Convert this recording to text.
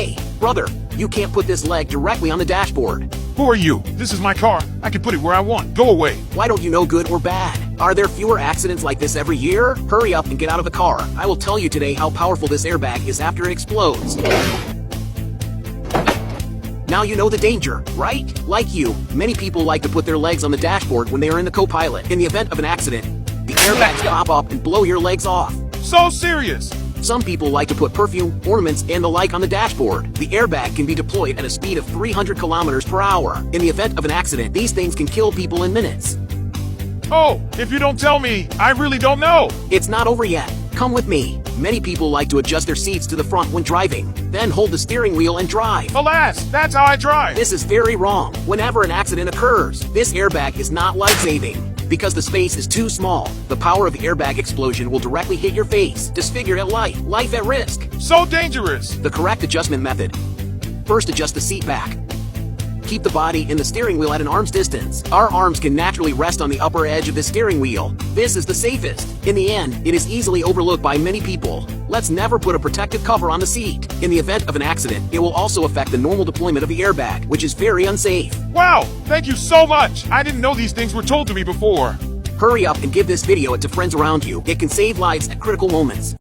Hey, brother, you can't put this leg directly on the dashboard. Who are you? This is my car. I can put it where I want. Go away. Why don't you know good or bad? Are there fewer accidents like this every year? Hurry up and get out of the car. I will tell you today how powerful this airbag is after it explodes. Now you know the danger, right? Like you, many people like to put their legs on the dashboard when they are in the co-pilot. In the event of an accident, the airbags pop up and blow your legs off. So serious. Some people like to put perfume, ornaments, and the like on the dashboard. The airbag can be deployed at a speed of 300 kilometers per hour. In the event of an accident, these things can kill people in minutes. Oh, if you don't tell me, I really don't know. It's not over yet. Come with me. Many people like to adjust their seats to the front when driving, then hold the steering wheel and drive. Alas, that's how I drive. This is very wrong. Whenever an accident occurs, this airbag is not life-saving. Because the space is too small, the power of the airbag explosion will directly hit your face, disfigured at life at risk. So dangerous. The correct adjustment method. First, adjust the seat back. Keep the body and the steering wheel at an arm's distance. Our arms can naturally rest on the upper edge of the steering wheel. This is the safest. In the end, it is easily overlooked by many people. Let's never put a protective cover on the seat. In the event of an accident, it will also affect the normal deployment of the airbag, which is very unsafe. Wow, thank you so much. I didn't know these things were told to me before. Hurry up and give this video to friends around you. It can save lives at critical moments.